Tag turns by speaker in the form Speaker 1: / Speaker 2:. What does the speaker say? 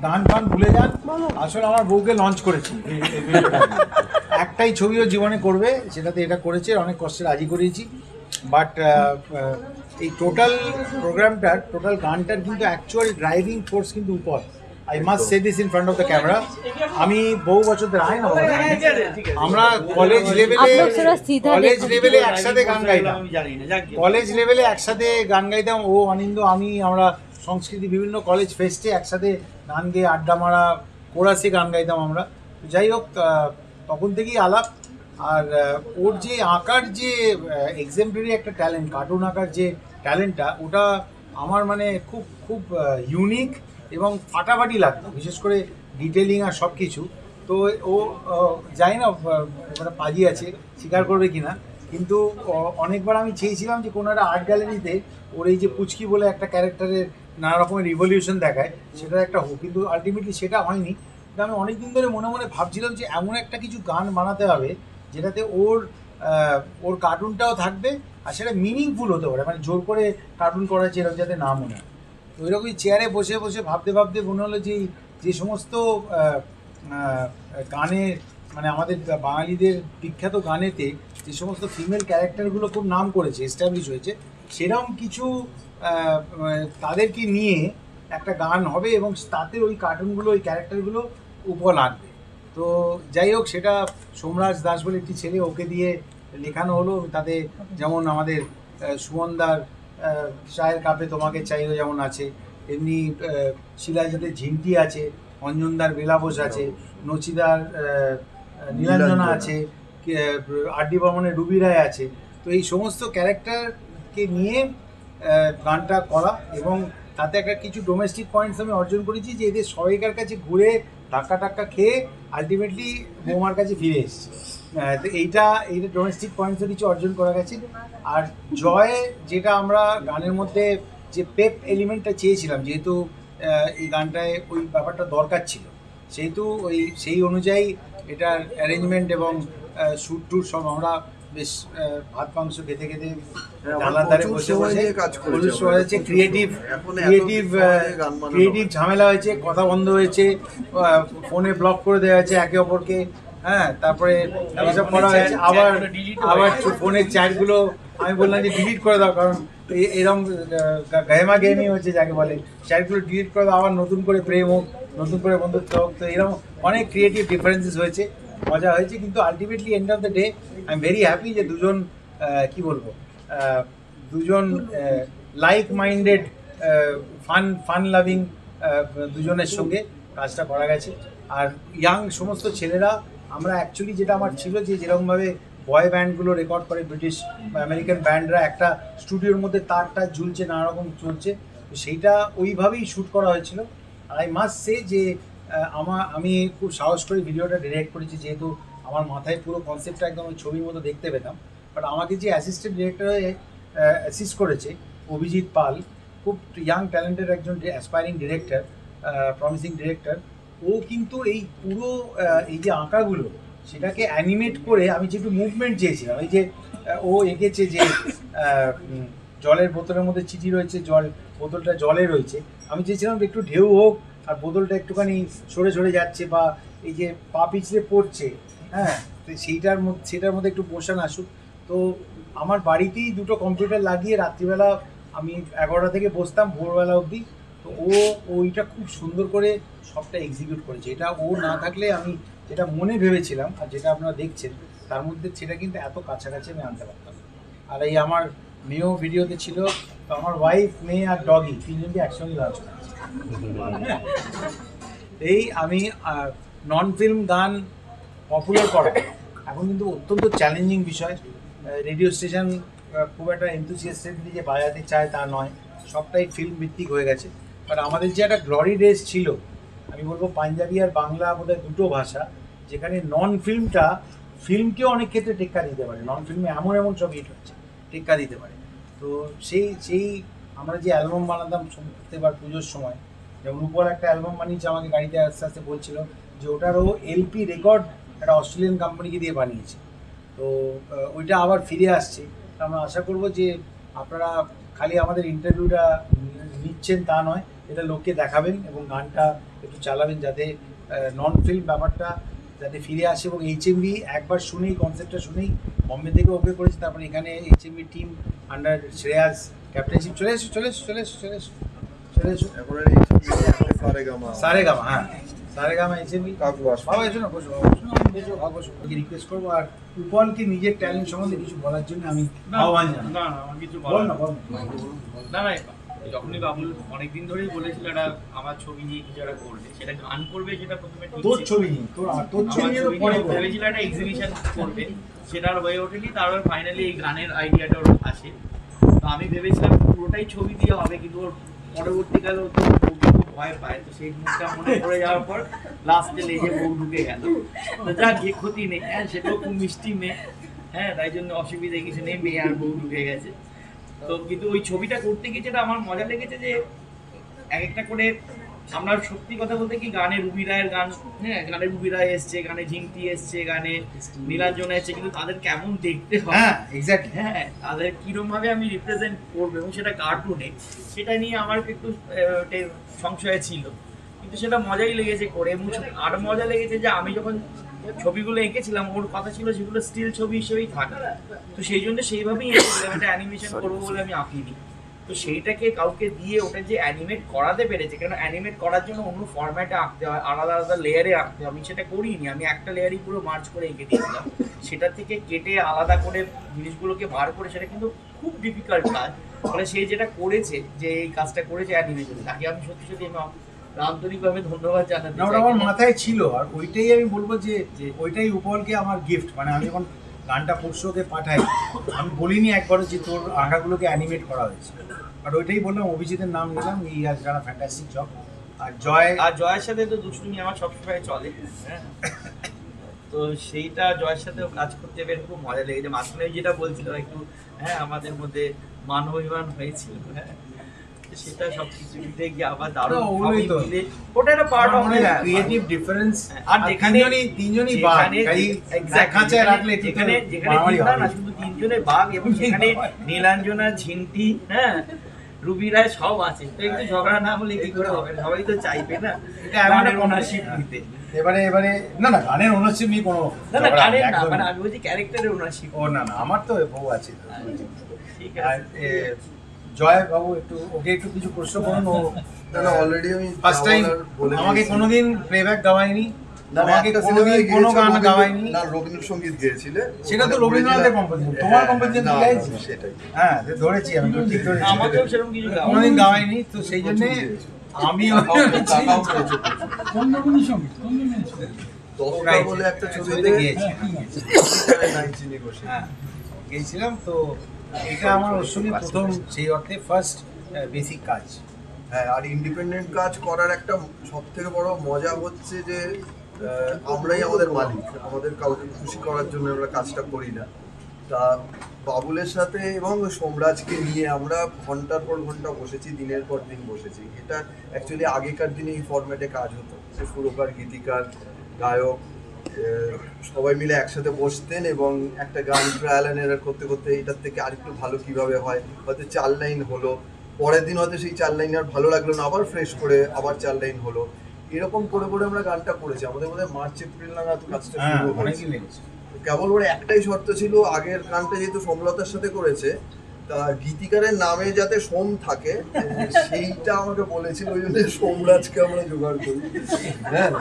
Speaker 1: গান ফান ভুলে যান, আসলে আমার বউকে লঞ্চ করেছি। একটাই ছবিও জীবনে করবে, সেটাতে এটা করেছে, অনেক কষ্টে রাজি করিয়েছি। বাট এই টোটাল প্রোগ্রামটার, টোটাল গানটার কিন্তু অ্যাকচুয়াল ড্রাইভিং ফোর্স কিন্তু উপর। I must say this in front of the camera. আমি বহু বছর ধরে আমরা কলেজ লেভেলে একসাথে গান গাইতাম, কলেজ লেভেলে একসাথে গান গাইতাম। ও অনিন্দ আমি, আমরা সংস্কৃতি বিভিন্ন কলেজ ফেস্টে একসাথে গান গেয়ে আড্ডা মারা, কোরাসে গান গাইতাম আমরা। যাই হোক, তখন থেকেই আলাপ। আর ওর যে আঁকার যে এক্সাম্পলারি একটা ট্যালেন্ট, কার্টুন আঁকার যে ট্যালেন্টটা, ওটা আমার মানে খুব খুব ইউনিক এবং ফাটাফাটি লাগতো, বিশেষ করে ডিটেলিং আর সব কিছু। তো ও জানি না ওটা পাজি আছে, স্বীকার করবে কি না, কিন্তু অনেকবার আমি চেয়েছিলাম যে কোনো একটা আর্ট গ্যালারিতে ওর এই যে পুচকি বলে একটা ক্যারেক্টারের নানা রকমের রিভলিউশন দেখায়, সেটা একটা হোক, কিন্তু আলটিমেটলি সেটা হয়নি। কিন্তু আমি অনেকদিন ধরে মনে মনে ভাবছিলাম যে এমন একটা কিছু গান বানাতে হবে যেটাতে ওর কার্টুনটাও থাকবে আর সেটা মিনিংফুল হতে পারে, মানে জোর করে কার্টুন করা হচ্ছে এরকম যাতে না মনে হয়। তো ওইরকমই চেয়ারে বসে বসে ভাবতে ভাবতে মনে হলো যে যে সমস্ত গানে, মানে আমাদের বাঙালিদের বিখ্যাত গানেতে যে সমস্ত ফিমেল ক্যারেক্টারগুলো খুব নাম করেছে, এস্টাবলিশ হয়েছে, সেরকম কিছু তাদেরকে নিয়ে একটা গান হবে এবং তাতে ওই কার্টুনগুলো, ওই ক্যারেক্টারগুলো উপর আনবে। তো যাই হোক, সেটা সোমরাজ দাস বলে একটি ছেলে, ওকে দিয়ে লেখানো হলো। তাতে যেমন আমাদের সুমনদার চায়ের কাপে তোমাকে চাইও যেমন আছে, এমনি শিলাজিতের ঝিমটি আছে, অঞ্জনদার বেলাবোস আছে, নচিদার নীলাঞ্জনা আছে, আর.ডি. বর্মনের রুবি রায় আছে। তো এই সমস্ত ক্যারেক্টারকে নিয়ে গানটা করা, এবং তাতে একটা কিছু ডোমেস্টিক পয়েন্টস আমি অর্জন করেছি, যে এদের সবাইকার কাছে ঘুরে ধাক্কা টাক্কা খেয়ে আলটিমেটলি বৌমার কাছে ফিরে এসেছে। তো এইটা ডোমেস্টিক পয়েন্টসও কিছু অর্জন করা গেছে। আর জয়, যেটা আমরা গানের মধ্যে যে পেপ এলিমেন্টটা চেয়েছিলাম, যেহেতু এই গানটায় ওই ব্যাপারটা দরকার ছিল, সেহেতু সেই অনুযায়ী এটার অ্যারেঞ্জমেন্ট এবং শ্যুট টুট সব আমরা বেশ ভাত মাংস খেতে খেতে জানলার ধারে বসে বসে হয়েছে, ক্রিয়েটিভ ঝামেলা হয়েছে, কথা বন্ধ হয়েছে, ফোনে ব্লক করে দেওয়া হয়েছে একে অপরকে, হ্যাঁ, তারপরে এসব করা হয়েছে। আবার ফোনের চ্যাটগুলো আমি বললাম যে ডিলিট করে দাও, কারণ এরকম গায়েমা গেমি হচ্ছে যাকে বলে, চ্যাটগুলো ডিলিট করে দাও, আবার নতুন করে প্রেম হোক, নতুন করে বন্ধুত্ব হোক। তো এরকম অনেক ক্রিয়েটিভ ডিফারেন্সেস হয়েছে, মজা হয়েছে। কিন্তু ultimately end of the day I am very happy যে দুজন লাইক মাইন্ডেড ফান লাভিং দুজনের সঙ্গে কাজটা করা গেছে। আর ইয়াং সমস্ত ছেলেরা, আমরা অ্যাকচুয়ালি যেটা আমার ছিল, যে যেরকমভাবে বয় ব্যান্ডগুলো রেকর্ড করে ব্রিটিশ বা আমেরিকান ব্যান্ডরা, একটা স্টুডিওর মধ্যে তারটা ঝুলছে, নানা রকম চলছে, তো সেইটা ওইভাবেই শ্যুট করা হয়েছিল। আর আই মাস্ট সে যে আমি খুব সাহস করে ভিডিওটা ডিরেক্ট করেছি, যেহেতু আমার মাথায় পুরো কনসেপ্টটা একদম ওই ছবির মতো দেখতে পেতাম। বাট আমাকে যে অ্যাসিস্ট্যান্ট ডিরেক্টরে অ্যাসিস্ট করেছে, অভিজিৎ পাল, খুব ইয়াং ট্যালেন্টেড একজন অ্যাসপায়ারিং ডিরেক্টর, প্রমিসিং ডিরেক্টর। ও কিন্তু এই পুরো এই যে আঁকাগুলো, সেটাকে অ্যানিমেট করে, আমি যেটু মুভমেন্ট চেয়েছিলাম, এই যে ও এঁকেছে যে জলের বোতলের মধ্যে চিঠি রয়েছে, বোতলটা জলে রয়েছে, আমি চেয়েছিলাম একটু ঢেউ হোক আর বোতলটা একটুখানি সরে সরে যাচ্ছে, বা এই যে পা পিছলে পড়ছে, হ্যাঁ, তো সেটার মধ্যে একটু মোশন আসুক। তো আমার বাড়িতেই দুটো কম্পিউটার লাগিয়ে রাত্রিবেলা আমি 11টা থেকে বসতাম ভোরবেলা অবধি। তো ওইটা খুব সুন্দর করে সবটা এক্সিকিউট করেছে। এটা ও না থাকলে আমি যেটা মনে ভেবেছিলাম আর যেটা আপনারা দেখছেন, তার মধ্যে সেটা কিন্তু এত কাছাকাছি আমি আনতে পারতাম। আর এই আমার মেয়েও ভিডিওতে ছিল। তো আমার ওয়াইফ, মেয়ে আর ডগি তিনজনকে একসঙ্গে লাঞ্চ করেছি। এই আমি নন ফিল্ম গান পপুলার করা এখন কিন্তু অত্যন্ত চ্যালেঞ্জিং বিষয়। রেডিও স্টেশন খুব একটা এনথুসিয়াস্টিকলি যে বাজাতে চায় তা নয়, সবটাই ফিল্ম ভিত্তিক হয়ে গেছে। বাট আমাদের যে একটা গ্লোরি ডেজ ছিল, আমি বলবো পাঞ্জাবি আর বাংলা বোধহয় দুটো ভাষা, যেখানে নন ফিল্মটা ফিল্মকেও অনেক ক্ষেত্রে টেক্কা দিতে পারে, নন ফিল্মে এমন এমন সব হিট হচ্ছে, টেক্কা দিতে পারে। তো সেই আমরা যে অ্যালবাম বানাতাম প্রত্যেকবার পুজোর সময়, যেমন উপর একটা অ্যালবাম বানিয়েছে, আমাকে গাড়িতে আস্তে আস্তে বলছিল যে ওটারও এলপি রেকর্ড একটা অস্ট্রেলিয়ান কোম্পানিকে দিয়ে বানিয়েছে। তো ওইটা আবার ফিরে আসছে। আমরা আশা করব যে আপনারা খালি আমাদের ইন্টারভিউটা নিচ্ছেন তা নয়, এটা লোককে দেখাবেন এবং গানটা একটু চালাবেন যাতে নন ফিল্ম ব্যাপারটা যাতে ফিরে আসে। এবং এইচএমভি একবার শুনেই কনসেপ্টটা শুনেই বম্বে থেকে ওকে করেছি, তারপরে এখানে HMV team under Shreyas captainship চলে এসো চলে এসো চলে এসো চলে এসো চলে এসো সারেগামা, হ্যাঁ সারেগামা এইচএমভি। বাবা এসো না, বসো বাবা বসো, রিকোয়েস্ট করবো। আর উপলকে নিজের ট্যালেন্ট সম্বন্ধে কিছু বলার জন্য আমি আহ্বান জানাই।
Speaker 2: না আমার কিছু
Speaker 1: বল
Speaker 2: বলার
Speaker 1: না বল
Speaker 2: না না যখনই বাবুল অনেকদিন ধরেই বলেছিল এটা আমার ছবি নিয়ে কিছু একটা করবে, সেটা গান করবে, সেটা প্রথমে ঠিক
Speaker 1: তোর
Speaker 2: ছিল।
Speaker 1: ছবি নিয়ে তোর
Speaker 2: আমার
Speaker 1: ছবি নিয়ে তো
Speaker 2: ছবি
Speaker 1: পরে
Speaker 2: নিয়ে
Speaker 1: বল।
Speaker 2: ভেবেছিল একটা এক্সিবিশন করবে, সেটা আর হয়ে ওঠেনি। তারপর ফাইনালি এই গানের আইডিয়াটা ওর আসে। তো আমি ভেবেছিলাম পুরোটাই ছবি দিয়ে হবে, কিন্তু ওর পরবর্তীকালে ও তো বউকে খুব ভয় পায়, তো সেই জিনিসটা মনে পড়ে যাওয়ার পর লাস্টে লেগে বউ ঢুকে গেল। তো যা গিয়ে ক্ষতি নেই, হ্যাঁ সেটাও খুব মিষ্টি মেয়ে, হ্যাঁ তাই জন্য অসুবিধা কিছু নেই, মেয়ে আর বউ ঢুকে গেছে। তো কিন্তু ওই ছবিটা করতে গিয়ে যেটা আমার মজা লেগেছে যে এক একটা করে আমরা সত্যি কথা বলতে কি গানে রুবি রায়ের গান, হ্যাঁ গানে রুবি রায় এসছে, গানে ঝিমটি এসছে, গানে নীলাঞ্জনা এসছে, কিন্তু তাদের কেমন দেখতে হয়,
Speaker 1: হ্যাঁ এক্স্যাক্টলি,
Speaker 2: হ্যাঁ তাদের কিরম ভাবে আমি রিপ্রেজেন্ট করবো এবং সেটা কার্টুনে, সেটা নিয়ে আমার একটু সংশয় ছিল। কিন্তু সেটা মজাই লেগেছে করে। এবং আরো মজা লেগেছে যে আমি যখন ছবিগুলো এঁকেছিলাম ওর কথা ছিল যেগুলো স্টিল ছবি হিসেবেই থাকে, তো সেই জন্য সেইভাবেই এঁকেছিলাম, একটা অ্যানিমেশন করবো বলে আমি আঁকিনি। তো সেইটাকে কাউকে দিয়ে ওটা যে অ্যানিমেট করাতে পেরেছে, কারণ অ্যানিমেট করার জন্য অন্য ফরম্যাটে আঁকতে হয়, আলাদা আলাদা লেয়ারে আঁকতে হয়, আমি সেটা করিনি, আমি একটা লেয়ারই পুরো মার্চ করে এঁকে দিয়েছিলাম। সেটা থেকে কেটে আলাদা করে জিনিসগুলোকে বার করে, সেটা কিন্তু খুব ডিফিকাল্ট কাজ। ফলে সে যেটা করেছে, যে এই কাজটা করেছে অ্যানিমেশন, তাকে আমি সত্যি সত্যি আন্তরিকভাবে ধন্যবাদ জানাতে
Speaker 1: না ওটা আমার মাথায় ছিল। আর ওইটাই আমি বলবো যে ওইটাই উপলকে আমার গিফট। মানে আমি যখন গানটা পরশুকে পাঠাই, আমি বলিনি একবারও যে তোর আঁকাগুলোকে অ্যানিমেট করা হয়েছে, আর ওইটাই বললাম। অভিজিতের নাম নিলাম, he has done a fantastic job. আর
Speaker 2: জয়ের সাথে তো দুষ্টুমি আমার সবসময় চলে, হ্যাঁ তো সেইটা জয়ের সাথেও কাজ করতে পেরে খুব মজা লেগেছে। মাঝখানে যেটা বলছিল একটু, হ্যাঁ আমাদের মধ্যে মান অভিমান হয়েছিল, হ্যাঁ সেটা সবকিছু মিলে গিয়ে আবার দারুণ মিলে ওটা একটা পার্ট অফ
Speaker 1: ক্রিয়েটিভ ডিফারেন্স।
Speaker 2: আর যেখানে
Speaker 1: তিনজনই বাঘ, খাঁচায় রাখলে
Speaker 2: যেখানে না শুধু তিনজনের বাঘ, এবং সেখানে নীলাঞ্জনা, ঝিন্টি, হ্যাঁ রুবি রায় সব আছে, তো একটু ঝগড়া না হলে কি করে হবে? সবাই তো চাইবে না গানের ওনারশিপ নিতে।
Speaker 1: এবারে না না গানের ওনারশিপ নিয়ে কোনো
Speaker 2: না গানের না, মানে আমি বলছি ক্যারেক্টারের ওনারশিপ।
Speaker 1: ও না না, আমার তো বউ আছে।
Speaker 2: ঠিক
Speaker 1: আর
Speaker 2: আছে
Speaker 1: জয় বাবু একটু ওকে একটু কিছু প্রশ্ন করুন। ও
Speaker 3: না অলরেডি আমি
Speaker 1: ফার্স্ট টাইম আমাকে কোনোদিন প্লেব্যাক গাওয়ায়নি, আমাকে
Speaker 3: একটা
Speaker 1: কোনোদিন কোনো গান গাওয়ায়নি।
Speaker 3: না রবীন্দ্রসঙ্গীত গেয়েছিলে,
Speaker 1: সেটা তো রবীন্দ্রনাথের কম্পোজিশন, তোমার কম্পোজিশন কি গাইছি?
Speaker 3: সেটাই,
Speaker 1: হ্যাঁ ধরেছি আমি, তো ঠিক ধরেছি।
Speaker 2: আমাকেও সেরকম কিছু
Speaker 1: কোনোদিন গাওয়াইনি, তো সেই জন্য আমি
Speaker 3: দশটা বলে একটা ছবিতে
Speaker 1: হ্যাঁ গিয়েছিলাম। তো এটা আমার ওর সঙ্গে প্রথম সেই অর্থে ফার্স্ট বেসিক কাজ।
Speaker 3: হ্যাঁ, আর ইন্ডিপেন্ডেন্ট কাজ করার একটা সব থেকে বড় মজা হচ্ছে যে আমরাই আমাদের মালিক, আমাদের কাউকে খুশি করার জন্য আমরা কাজটা করি না। তা বাবুলের সাথে এবং সোমরাজকে নিয়ে আমরা ঘন্টার পর ঘন্টা বসেছি, দিনের পর দিন বসেছি। এটা অ্যাকচুয়ালি আগেকার দিনে এই ফরম্যাটে কাজ হতো, সুরকার, গীতিকার, গায়ক সবাই মিলে একসাথে বসতেন এবং একটা গান ট্রায়াল অ্যান্ড এরর করতে করতে এটার থেকে আরেকটু ভালো কিভাবে হয়, হয়তো 4 লাইন হলো, পরের দিন হয়তো সেই 4 লাইন আর ভালো লাগলো না, আবার ফ্রেশ করে আবার 4 লাইন হলো, এরকম করে করে আমরা গানটা করেছি। আমাদের মধ্যে মার্চ এপ্রিল নাগাদ কাজটা শুরু হয়েছে। কেবল ওর একটাই শর্ত ছিল, আগের গানটা যেহেতু সোমলতার সাথে করেছে, তা গীতিকারের নামে যাতে সোম থাকে সেইটা আমাকে বলেছিল, ওই জন্য সোমরাজকে আমরা জোগাড় করি। হ্যাঁ